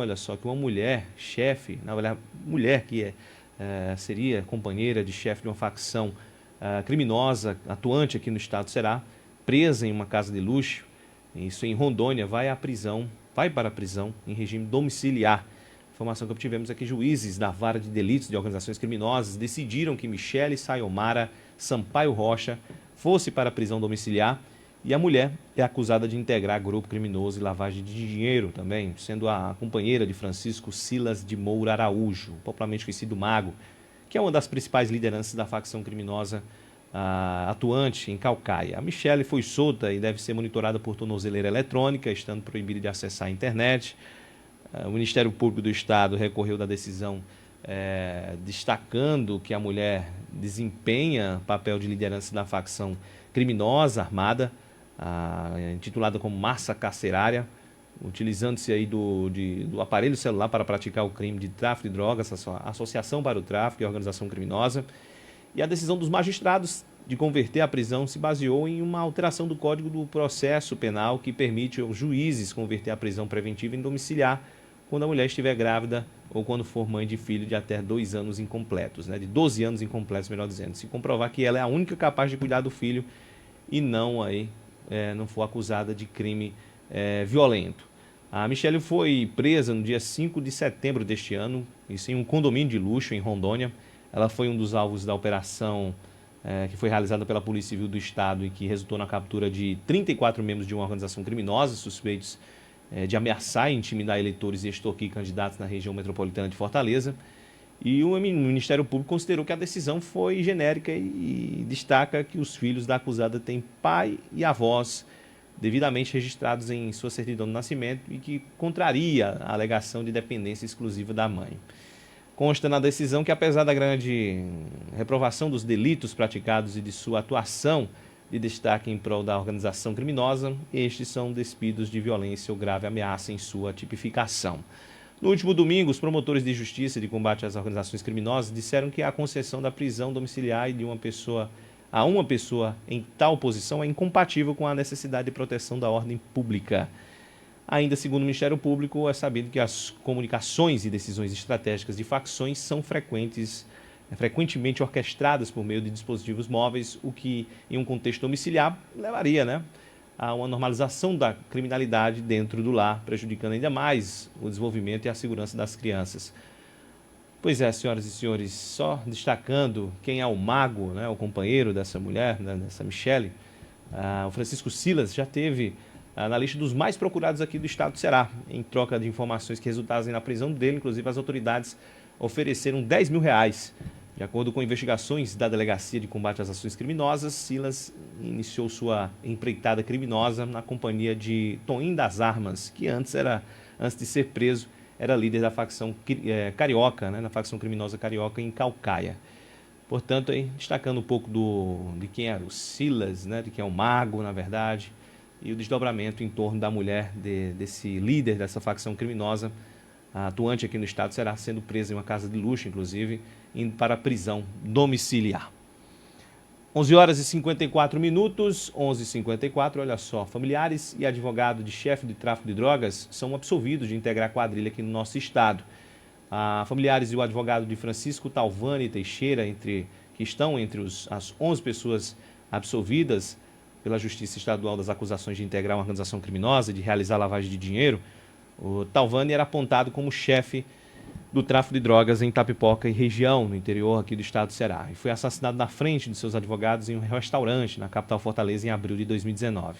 Olha só, que uma mulher, chefe, na verdade, mulher que seria companheira de chefe de uma facção criminosa, atuante aqui no estado do Ceará, presa em uma casa de luxo, isso em Rondônia, vai para a prisão em regime domiciliar. Informação que obtivemos é que juízes da Vara de Delitos de Organizações Criminosas decidiram que Michele Sayomara Sampaio Rocha fosse para a prisão domiciliar e a mulher é acusada de integrar grupo criminoso e lavagem de dinheiro também, sendo a companheira de Francisco Silas de Moura Araújo, popularmente conhecido Mago, que é uma das principais lideranças da facção criminosa atuante em Caucaia. A Michele foi solta e deve ser monitorada por tornozeleira eletrônica, estando proibida de acessar a internet. O Ministério Público do Estado recorreu da decisão destacando que a mulher desempenha papel de liderança da facção criminosa armada, intitulada como massa carcerária, utilizando-se aí do aparelho celular para praticar o crime de tráfico de drogas, associação para o tráfico e organização criminosa. E a decisão dos magistrados de converter a prisão se baseou em uma alteração do Código do Processo Penal que permite aos juízes converter a prisão preventiva em domiciliar quando a mulher estiver grávida ou quando for mãe de filho de até 2 anos incompletos, de 12 anos incompletos, melhor dizendo. Se comprovar que ela é a única capaz de cuidar do filho e não for acusada de crime violento. A Michele foi presa no dia 5 de setembro deste ano, isso em um condomínio de luxo em Rondônia. Ela foi um dos alvos da operação que foi realizada pela Polícia Civil do Estado e que resultou na captura de 34 membros de uma organização criminosa suspeitos de ameaçar e intimidar eleitores e extorquir candidatos na região metropolitana de Fortaleza. E o Ministério Público considerou que a decisão foi genérica e destaca que os filhos da acusada têm pai e avós devidamente registrados em sua certidão de nascimento e que contraria a alegação de dependência exclusiva da mãe. Consta na decisão que, apesar da grande reprovação dos delitos praticados e de sua atuação de destaque em prol da organização criminosa, estes são despidos de violência ou grave ameaça em sua tipificação. No último domingo, os promotores de justiça e de combate às organizações criminosas disseram que a concessão da prisão domiciliar de uma pessoa em tal posição é incompatível com a necessidade de proteção da ordem pública. Ainda segundo o Ministério Público, é sabido que as comunicações e decisões estratégicas de facções são frequentemente orquestradas por meio de dispositivos móveis, o que, em um contexto domiciliar, levaria a uma normalização da criminalidade dentro do lar, prejudicando ainda mais o desenvolvimento e a segurança das crianças. Pois é, senhoras e senhores, só destacando quem é o Mago, o companheiro dessa mulher, dessa Michele, o Francisco Silas já teve na lista dos mais procurados aqui do estado do Ceará, em troca de informações que resultassem na prisão dele. Inclusive, as autoridades ofereceram R$10 mil. De acordo com investigações da Delegacia de Combate às Ações Criminosas, Silas iniciou sua empreitada criminosa na companhia de Toim das Armas, que antes de ser preso, era líder da facção carioca, na facção criminosa carioca em Caucaia. Portanto, aí, destacando um pouco de quem era o Silas, de quem é o Mago, na verdade, e o desdobramento em torno da mulher desse líder dessa facção criminosa, atuante aqui no estado, será sendo presa em uma casa de luxo, inclusive, indo para a prisão domiciliar. 11 horas e 54 minutos, 11h54, olha só, familiares e advogado de chefe de tráfico de drogas são absolvidos de integrar quadrilha aqui no nosso estado. Familiares e o advogado de Francisco Talvani Teixeira, que estão entre as 11 pessoas absolvidas pela Justiça Estadual das acusações de integrar uma organização criminosa e de realizar lavagem de dinheiro. O Talvani era apontado como chefe do tráfico de drogas em Itapipoca e região, no interior aqui do estado do Ceará. E foi assassinado na frente de seus advogados em um restaurante na capital Fortaleza em abril de 2019.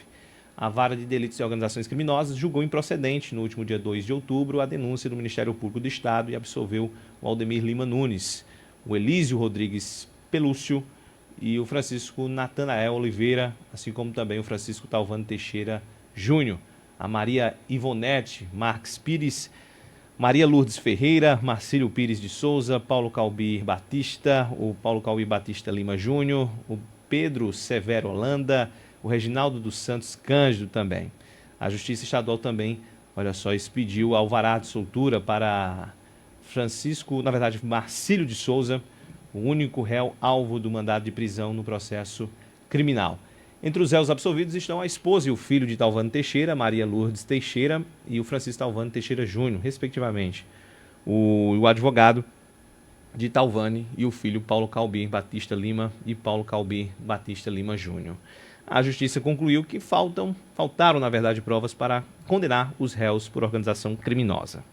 A Vara de Delitos e Organizações Criminosas julgou improcedente, no último dia 2 de outubro, a denúncia do Ministério Público do Estado e absolveu o Aldemir Lima Nunes, o Elísio Rodrigues Pelúcio e o Francisco Natanael Oliveira, assim como também o Francisco Talvani Teixeira Júnior, a Maria Ivonete Marques Pires, Maria Lourdes Ferreira, Marcílio Pires de Souza, Paulo Calbir Batista, o Paulo Calbir Batista Lima Júnior, o Pedro Severo Holanda, o Reginaldo dos Santos Cândido também. A Justiça Estadual também, olha só, expediu alvará de soltura para Marcílio de Souza, o único réu alvo do mandado de prisão no processo criminal. Entre os réus absolvidos estão a esposa e o filho de Talvânio Teixeira, Maria Lourdes Teixeira e o Francisco Talvânio Teixeira Júnior, respectivamente. O advogado de Talvânio e o filho Paulo Calbir Batista Lima e Paulo Calbir Batista Lima Júnior. A justiça concluiu que faltaram, na verdade, provas para condenar os réus por organização criminosa.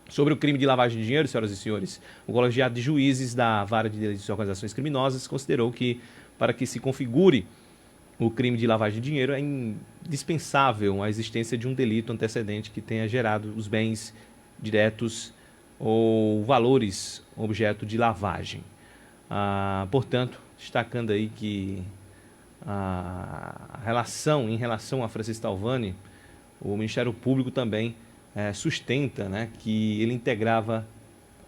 Sobre o crime de lavagem de dinheiro, senhoras e senhores, o colegiado de juízes da Vara de Delitos e Organizações Criminosas considerou que, para que se configure o crime de lavagem de dinheiro, é indispensável a existência de um delito antecedente que tenha gerado os bens diretos ou valores objeto de lavagem. Portanto, destacando aí que em relação a Francisco Talvânio, o Ministério Público também sustenta, né, que ele integrava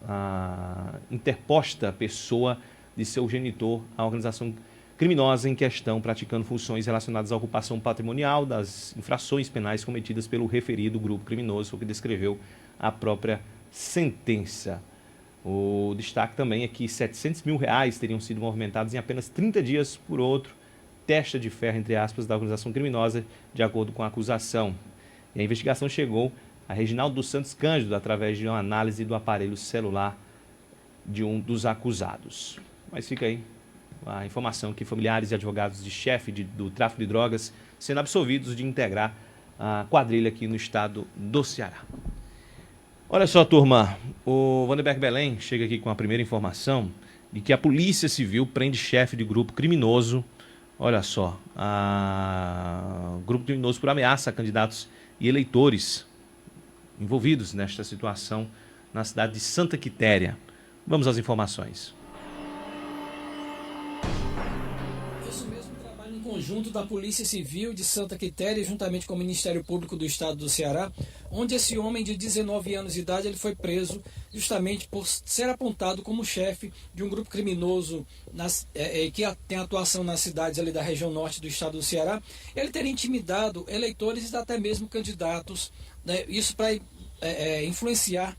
a interposta pessoa de seu genitor à organização criminosa em questão, praticando funções relacionadas à ocupação patrimonial das infrações penais cometidas pelo referido grupo criminoso, o que descreveu a própria sentença. O destaque também é que R$700 mil teriam sido movimentados em apenas 30 dias por outro testa de ferro, entre aspas, da organização criminosa, de acordo com a acusação. E a investigação chegou a Reginaldo dos Santos Cândido através de uma análise do aparelho celular de um dos acusados. Mas fica aí a informação que familiares e advogados de chefe do tráfico de drogas sendo absolvidos de integrar a quadrilha aqui no estado do Ceará. Olha só, turma, o Vanderberg Belém chega aqui com a primeira informação de que a Polícia Civil prende chefe de grupo criminoso, olha só, grupo criminoso por ameaça a candidatos e eleitores envolvidos nesta situação na cidade de Santa Quitéria. Vamos às informações. Conjunto da Polícia Civil de Santa Quitéria, juntamente com o Ministério Público do Estado do Ceará, onde esse homem de 19 anos de idade ele foi preso justamente por ser apontado como chefe de um grupo criminoso que tem atuação nas cidades ali da região norte do Estado do Ceará. Ele teria intimidado eleitores e até mesmo candidatos, né, isso para influenciar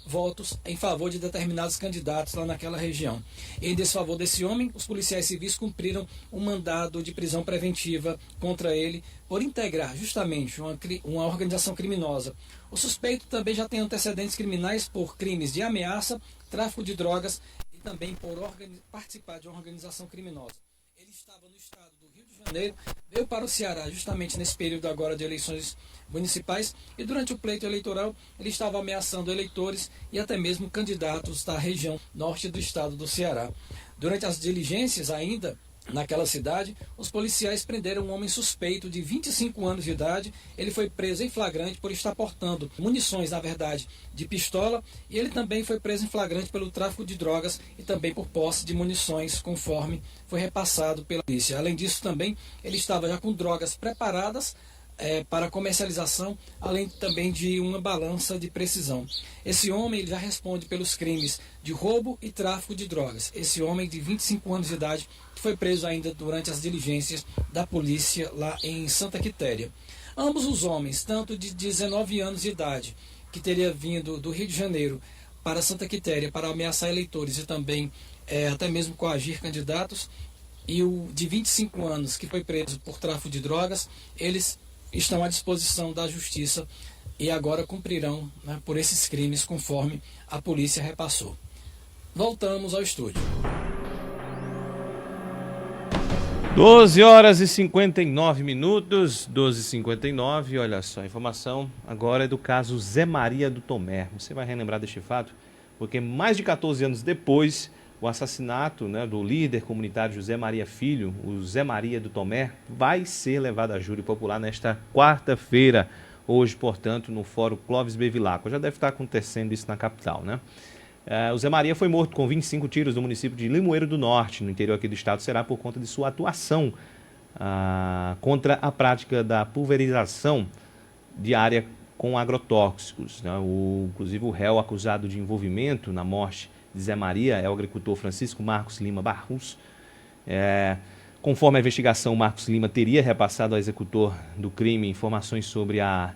votos em favor de determinados candidatos lá naquela região. Em desfavor desse homem, os policiais civis cumpriram um mandado de prisão preventiva contra ele por integrar justamente uma organização criminosa. O suspeito também já tem antecedentes criminais por crimes de ameaça, tráfico de drogas e também por participar de uma organização criminosa. Ele estava no estado do Rio de Janeiro, veio para o Ceará justamente nesse período agora de eleições municipais e durante o pleito eleitoral ele estava ameaçando eleitores e até mesmo candidatos da região norte do estado do Ceará. Durante as diligências ainda naquela cidade, os policiais prenderam um homem suspeito de 25 anos de idade. Ele foi preso em flagrante por estar portando munições, na verdade, de pistola, e ele também foi preso em flagrante pelo tráfico de drogas e também por posse de munições, conforme foi repassado pela polícia. Além disso, também ele estava já com drogas preparadas para comercialização, além também de uma balança de precisão. Esse homem ele já responde pelos crimes de roubo e tráfico de drogas. Esse homem de 25 anos de idade foi preso ainda durante as diligências da polícia lá em Santa Quitéria. Ambos os homens, tanto de 19 anos de idade, que teria vindo do Rio de Janeiro para Santa Quitéria para ameaçar eleitores e também até mesmo coagir candidatos, e o de 25 anos, que foi preso por tráfico de drogas, eles estão à disposição da justiça e agora cumprirão, né, por esses crimes conforme a polícia repassou. Voltamos ao estúdio. 12h59, 12h59, olha só, a informação agora é do caso Zé Maria do Tomé. Você vai relembrar deste fato, porque mais de 14 anos depois, o assassinato, né, do líder comunitário José Maria Filho, o Zé Maria do Tomé, vai ser levado a júri popular nesta quarta-feira, hoje, portanto, no Fórum Clóvis Bevilacqua. Já deve estar acontecendo isso na capital, né? O Zé Maria foi morto com 25 tiros no município de Limoeiro do Norte, no interior aqui do estado do Ceará, por conta de sua atuação contra a prática da pulverização diária com agrotóxicos, né? Inclusive, o réu acusado de envolvimento na morte de Zé Maria é o agricultor Francisco Marcos Lima Barros. Conforme a investigação, Marcos Lima teria repassado ao executor do crime informações sobre a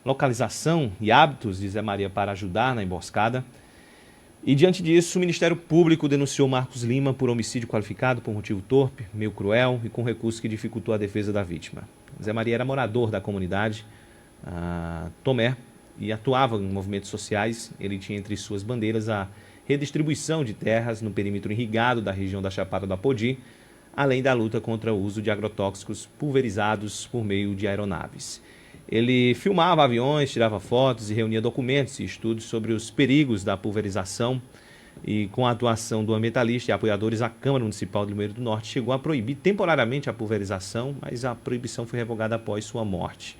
localização e hábitos de Zé Maria para ajudar na emboscada. E diante disso, o Ministério Público denunciou Marcos Lima por homicídio qualificado por motivo torpe, meio cruel e com recurso que dificultou a defesa da vítima. Zé Maria era morador da comunidade Tomé e atuava em movimentos sociais. Ele tinha entre suas bandeiras a redistribuição de terras no perímetro irrigado da região da Chapada do Apodi, além da luta contra o uso de agrotóxicos pulverizados por meio de aeronaves. Ele filmava aviões, tirava fotos e reunia documentos e estudos sobre os perigos da pulverização. E com a atuação do ambientalista e apoiadores, a Câmara Municipal de Limoeiro do Norte chegou a proibir temporariamente a pulverização, mas a proibição foi revogada após sua morte.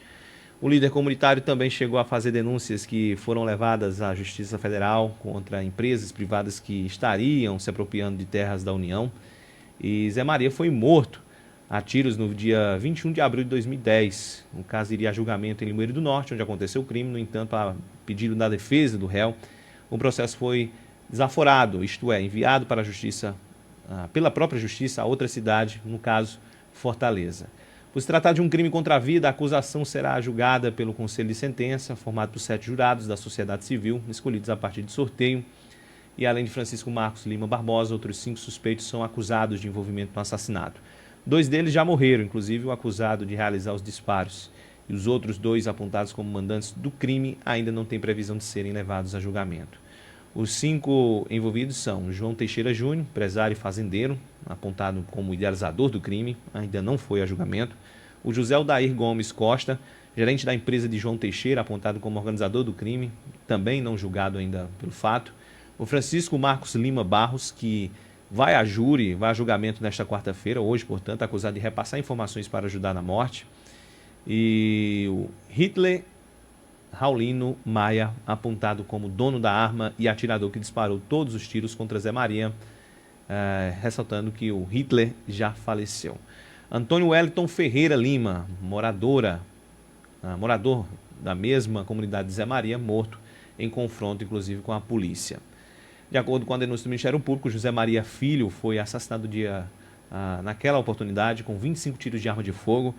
O líder comunitário também chegou a fazer denúncias que foram levadas à Justiça Federal contra empresas privadas que estariam se apropriando de terras da União. E Zé Maria foi morto a tiros no dia 21 de abril de 2010. O caso iria a julgamento em Limoeiro do Norte, onde aconteceu o crime. No entanto, a pedido da defesa do réu, o processo foi desaforado, isto é, enviado para a Justiça, pela própria Justiça, a outra cidade, no caso, Fortaleza. Por se tratar de um crime contra a vida, a acusação será julgada pelo Conselho de Sentença, formado por 7 jurados da sociedade civil, escolhidos a partir de sorteio. E além de Francisco Marcos Lima Barbosa, outros 5 suspeitos são acusados de envolvimento no assassinato. 2 deles já morreram, inclusive o acusado de realizar os disparos. E os outros 2 apontados como mandantes do crime ainda não têm previsão de serem levados a julgamento. Os 5 envolvidos são João Teixeira Júnior, empresário e fazendeiro, apontado como idealizador do crime, ainda não foi a julgamento. O José Aldair Gomes Costa, gerente da empresa de João Teixeira, apontado como organizador do crime, também não julgado ainda pelo fato. O Francisco Marcos Lima Barros, que vai a júri, vai a julgamento nesta quarta-feira, hoje, portanto, acusado de repassar informações para ajudar na morte. E o Hitler Raulino Maia, apontado como dono da arma e atirador que disparou todos os tiros contra Zé Maria, ressaltando que o Hitler já faleceu. Antônio Wellington Ferreira Lima, morador da mesma comunidade de Zé Maria, morto em confronto, inclusive, com a polícia. De acordo com a denúncia do Ministério Público, José Maria Filho foi assassinado naquela oportunidade com 25 tiros de arma de fogo.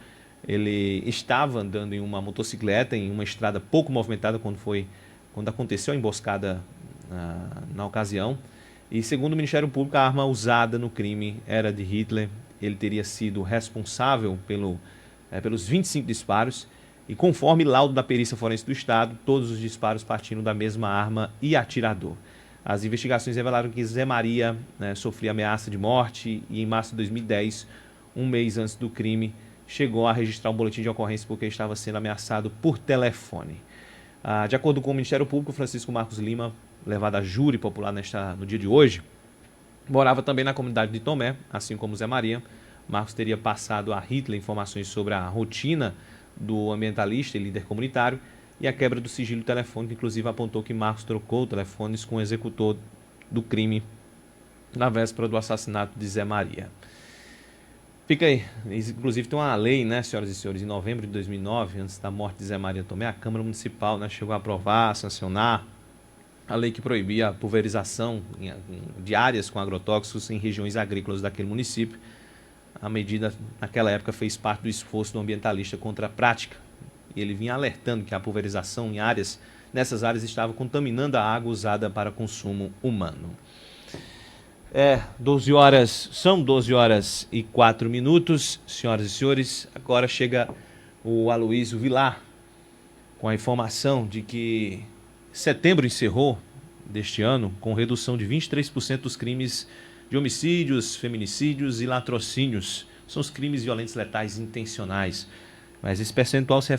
Ele estava andando em uma motocicleta em uma estrada pouco movimentada quando aconteceu a emboscada na ocasião. E segundo o Ministério Público, a arma usada no crime era de Hitler. Ele teria sido responsável pelos 25 disparos. E conforme laudo da perícia forense do Estado, todos os disparos partiram da mesma arma e atirador. As investigações revelaram que Zé Maria sofria ameaça de morte e em março de 2010, um mês antes do crime, chegou a registrar um boletim de ocorrência porque estava sendo ameaçado por telefone. De acordo com o Ministério Público, Francisco Marcos Lima, levado a júri popular no dia de hoje, morava também na comunidade de Tomé, assim como Zé Maria. Marcos teria passado a Hitler informações sobre a rotina do ambientalista e líder comunitário e a quebra do sigilo telefônico, inclusive apontou que Marcos trocou telefones com o executor do crime na véspera do assassinato de Zé Maria. Fica aí, inclusive tem uma lei, senhoras e senhores, em novembro de 2009, antes da morte de Zé Maria Tomé, a Câmara Municipal chegou a aprovar, sancionar a lei que proibia a pulverização de áreas com agrotóxicos em regiões agrícolas daquele município. A medida, naquela época, fez parte do esforço do ambientalista contra a prática. E ele vinha alertando que a pulverização nessas áreas estava contaminando a água usada para consumo humano. São 12 horas e 4 minutos, senhoras e senhores. Agora chega o Aloysio Vilar com a informação de que setembro encerrou deste ano com redução de 23% dos crimes de homicídios, feminicídios e latrocínios. São os crimes violentos letais intencionais. Mas esse percentual se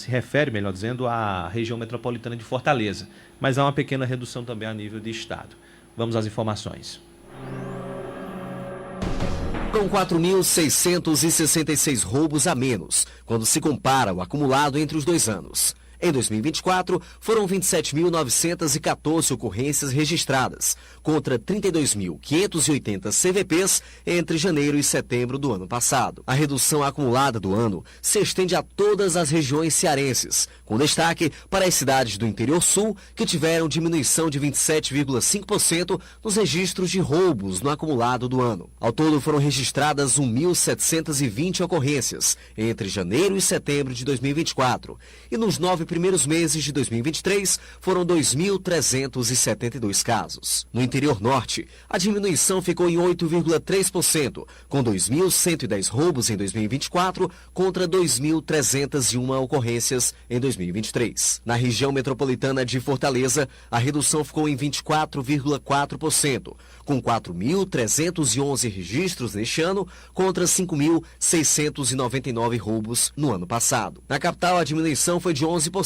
refere, melhor dizendo, à região metropolitana de Fortaleza. Mas há uma pequena redução também a nível de estado. Vamos às informações. Foram 4.666 roubos a menos, quando se compara o acumulado entre os 2 anos. Em 2024, foram 27.914 ocorrências registradas, contra 32.580 CVPs entre janeiro e setembro do ano passado. A redução acumulada do ano se estende a todas as regiões cearenses, com destaque para as cidades do interior sul, que tiveram diminuição de 27,5% nos registros de roubos no acumulado do ano. Ao todo, foram registradas 1.720 ocorrências entre janeiro e setembro de 2024, e nos 9 primeiros meses de 2023 foram 2.372 casos. No interior norte, a diminuição ficou em 8,3%, com 2.110 roubos em 2024 contra 2.301 ocorrências em 2023. Na região metropolitana de Fortaleza, a redução ficou em 24,4%, com 4.311 registros neste ano contra 5.699 roubos no ano passado. Na capital, a diminuição foi de 11%,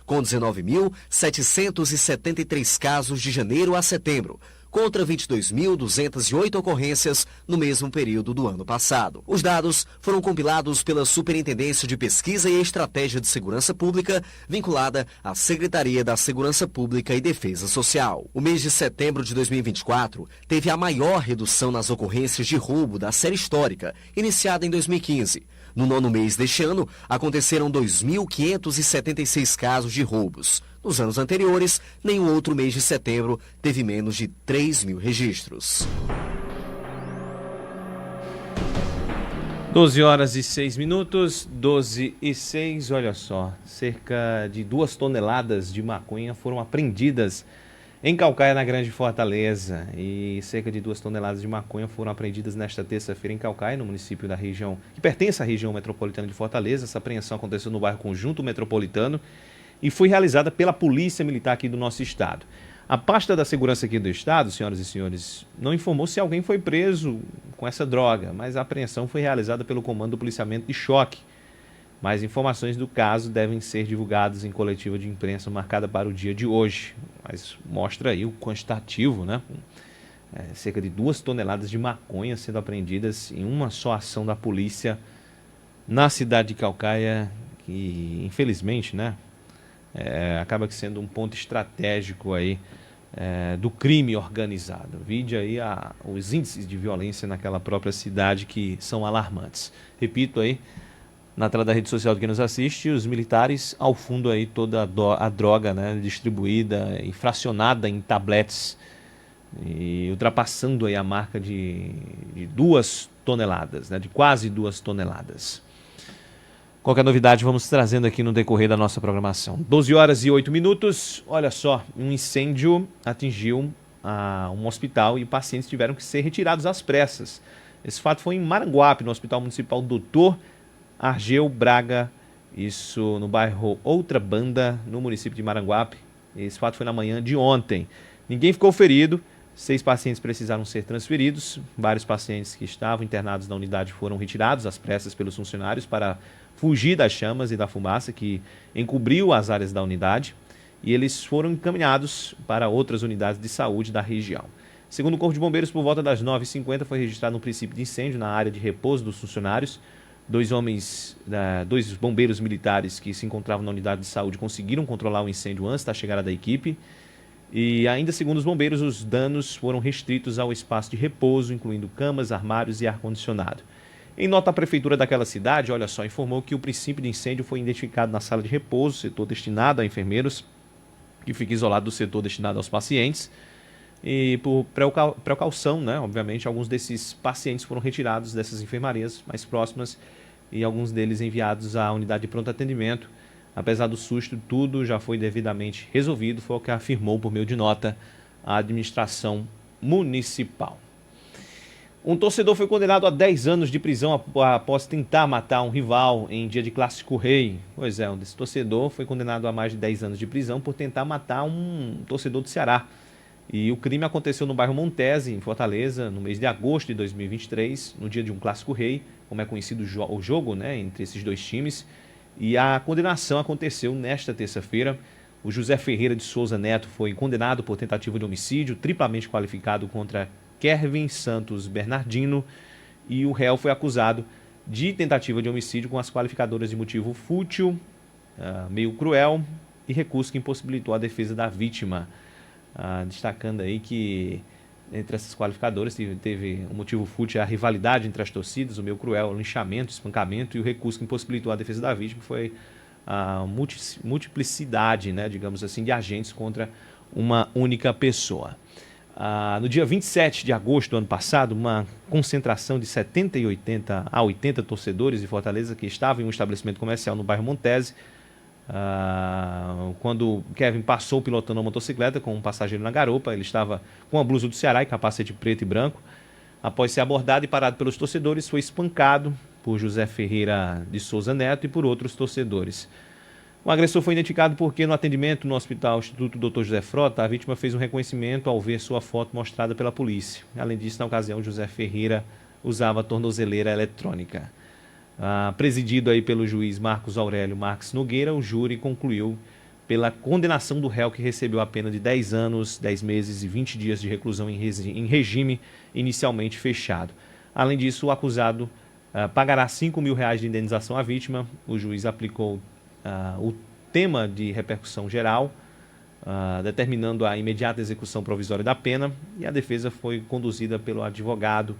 com 19.773 casos de janeiro a setembro, contra 22.208 ocorrências no mesmo período do ano passado. Os dados foram compilados pela Superintendência de Pesquisa e Estratégia de Segurança Pública, vinculada à Secretaria da Segurança Pública e Defesa Social. O mês de setembro de 2024 teve a maior redução nas ocorrências de roubo da série histórica, iniciada em 2015. No nono mês deste ano, aconteceram 2.576 casos de roubos. Nos anos anteriores, nenhum outro mês de setembro teve menos de 3.000 registros. 12h06, 12h06, olha só, cerca de 2 toneladas de maconha foram apreendidas em Caucaia, na Grande Fortaleza, e cerca de 2 toneladas de maconha foram apreendidas nesta terça-feira em Caucaia, no município da região, que pertence à região metropolitana de Fortaleza. Essa apreensão aconteceu no bairro Conjunto Metropolitano e foi realizada pela Polícia Militar aqui do nosso estado. A pasta da segurança aqui do estado, senhoras e senhores, não informou se alguém foi preso com essa droga, mas a apreensão foi realizada pelo Comando do Policiamento de Choque. Mais informações do caso devem ser divulgadas em coletiva de imprensa marcada para o dia de hoje. Mas mostra aí o quantitativo, né? Cerca de 2 toneladas de maconha sendo apreendidas em uma só ação da polícia na cidade de Caucaia, que infelizmente, né, acaba sendo um ponto estratégico aí do crime organizado. Vide aí os índices de violência naquela própria cidade, que são alarmantes. Repito aí, na tela da rede social de quem nos assiste, os militares, ao fundo aí toda a droga, né, distribuída e fracionada em tabletes, e ultrapassando aí a marca de 2 toneladas, né, de quase 2 toneladas. Qualquer novidade vamos trazendo aqui no decorrer da nossa programação. 12h08, olha só, um incêndio atingiu um hospital e pacientes tiveram que ser retirados às pressas. Esse fato foi em Maranguape, no Hospital Municipal Dr. Argeu Braga, isso no bairro Outra Banda, no município de Maranguape. Esse fato foi na manhã de ontem. Ninguém ficou ferido, 6 pacientes precisaram ser transferidos. Vários pacientes que estavam internados na unidade foram retirados às pressas pelos funcionários para fugir das chamas e da fumaça que encobriu as áreas da unidade, e eles foram encaminhados para outras unidades de saúde da região. Segundo o Corpo de Bombeiros, por volta das 9h50 foi registrado um princípio de incêndio na área de repouso dos funcionários. 2 bombeiros militares que se encontravam na unidade de saúde conseguiram controlar o incêndio antes da chegada da equipe. E ainda segundo os bombeiros, os danos foram restritos ao espaço de repouso, incluindo camas, armários e ar-condicionado. Em nota, a prefeitura daquela cidade, olha só, informou que o princípio de incêndio foi identificado na sala de repouso, setor destinado a enfermeiros, que fica isolado do setor destinado aos pacientes. E por precaução, né, obviamente, alguns desses pacientes foram retirados dessas enfermarias mais próximas e alguns deles enviados à unidade de pronto atendimento. Apesar do susto, tudo já foi devidamente resolvido, foi o que afirmou por meio de nota a administração municipal. Um torcedor foi condenado a 10 anos de prisão após tentar matar um rival em dia de Clássico Rei. Pois é, esse torcedor foi condenado a mais de 10 anos de prisão por tentar matar um torcedor do Ceará. E o crime aconteceu no bairro Montese, em Fortaleza, no mês de agosto de 2023, no dia de um Clássico Rei, como é conhecido o jogo, né, entre esses dois times. E a condenação aconteceu nesta terça-feira. O José Ferreira de Souza Neto foi condenado por tentativa de homicídio, triplamente qualificado contra Kervin Santos Bernardino, e o réu foi acusado de tentativa de homicídio com as qualificadoras de motivo fútil, meio cruel e recurso que impossibilitou a defesa da vítima. Destacando aí que entre essas qualificadoras teve o motivo fútil, a rivalidade entre as torcidas, o meio cruel, o linchamento, o espancamento, e o recurso que impossibilitou a defesa da vítima foi a multiplicidade, né, digamos assim, de agentes contra uma única pessoa. No dia 27 de agosto do ano passado, uma concentração de 70 a 80 torcedores de Fortaleza que estavam em um estabelecimento comercial no bairro Montese Quando Kevin passou pilotando uma motocicleta com um passageiro na garupa, ele estava com a blusa do Ceará e capacete preto e branco. Após ser abordado e parado pelos torcedores, foi espancado por José Ferreira de Souza Neto e por outros torcedores. O agressor foi identificado porque no atendimento no Hospital Instituto Dr. José Frota, a vítima fez um reconhecimento ao ver sua foto mostrada pela polícia. Além disso, na ocasião, José Ferreira usava tornozeleira eletrônica. Presidido aí pelo juiz Marcos Aurélio Marques Nogueira, o júri concluiu pela condenação do réu, que recebeu a pena de 10 anos, 10 meses e 20 dias de reclusão em regime inicialmente fechado. Além disso, o acusado pagará R$5.000 de indenização à vítima. O juiz aplicou o tema de repercussão geral, determinando a imediata execução provisória da pena, e a defesa foi conduzida pelo advogado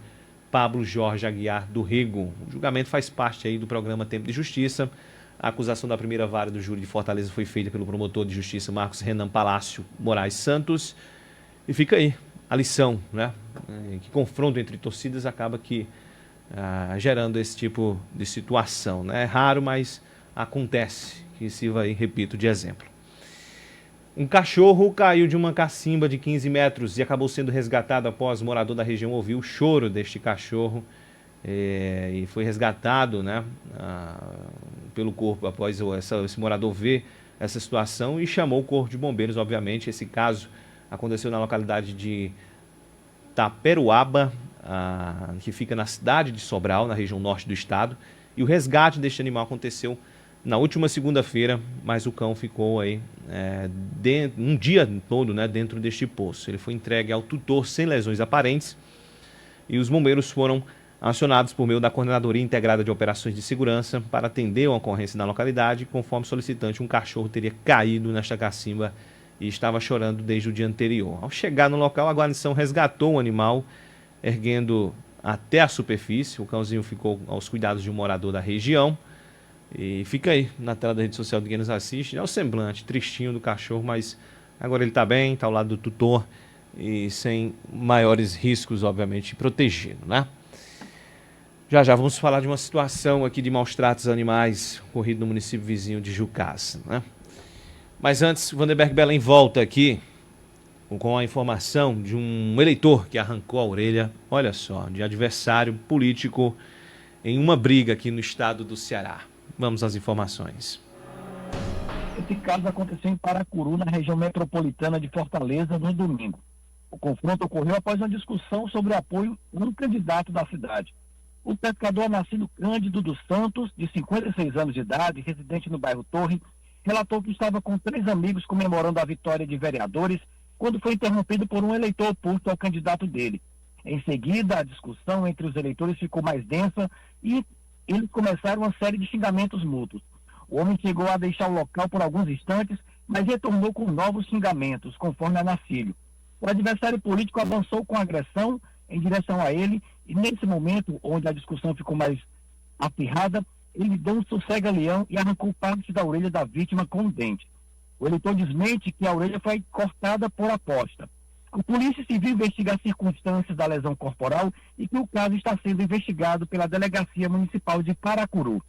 Pablo Jorge Aguiar do Rego. O julgamento faz parte aí do programa Tempo de Justiça. A acusação da primeira vara do júri de Fortaleza foi feita pelo promotor de justiça Marcos Renan Palácio Moraes Santos. E fica aí a lição, né? Que confronto entre torcidas acaba que gerando esse tipo de situação, né? É raro, mas acontece, que sirva aí, repito, de exemplo. Um cachorro caiu de uma cacimba de 15 metros e acabou sendo resgatado após o morador da região ouvir o choro deste cachorro e foi resgatado, né, pelo corpo após esse morador ver essa situação e chamou o corpo de bombeiros. Obviamente, esse caso aconteceu na localidade de Taperoaba, que fica na cidade de Sobral, na região norte do estado, e o resgate deste animal aconteceu na última segunda-feira, mas o cão ficou aí um dia todo, né, dentro deste poço. Ele foi entregue ao tutor sem lesões aparentes e os bombeiros foram acionados por meio da Coordenadoria Integrada de Operações de Segurança para atender uma ocorrência na localidade. Conforme solicitante, um cachorro teria caído nesta cacimba e estava chorando desde o dia anterior. Ao chegar no local, a guarnição resgatou o animal, erguendo até a superfície. O cãozinho ficou aos cuidados de um morador da região. E fica aí na tela da rede social de quem nos assiste. É o semblante tristinho do cachorro, mas agora ele está bem, está ao lado do tutor e sem maiores riscos, obviamente, protegido, né? Já vamos falar de uma situação aqui de maus-tratos animais ocorrido no município vizinho de Jucás, né? Mas antes, Vanderberg Belém volta aqui com a informação de um eleitor que arrancou a orelha, olha só, de adversário político em uma briga aqui no estado do Ceará. Vamos às informações. Esse caso aconteceu em Paracuru, na região metropolitana de Fortaleza, no domingo. O confronto ocorreu após uma discussão sobre o apoio a um candidato da cidade. O pescador nascido Cândido dos Santos, de 56 anos de idade, residente no bairro Torre, relatou que estava com 3 amigos comemorando a vitória de vereadores quando foi interrompido por um eleitor oposto ao candidato dele. Em seguida, a discussão entre os eleitores ficou mais densa e eles começaram uma série de xingamentos mútuos. O homem chegou a deixar o local por alguns instantes, mas retornou com novos xingamentos, conforme a Nacílio. O adversário político avançou com agressão em direção a ele e, nesse momento, onde a discussão ficou mais acirrada, ele deu um sossega-leão e arrancou parte da orelha da vítima com um dente. O eleitor desmente que a orelha foi cortada por aposta. A Polícia Civil investiga as circunstâncias da lesão corporal e que o caso está sendo investigado pela Delegacia Municipal de Paracuru.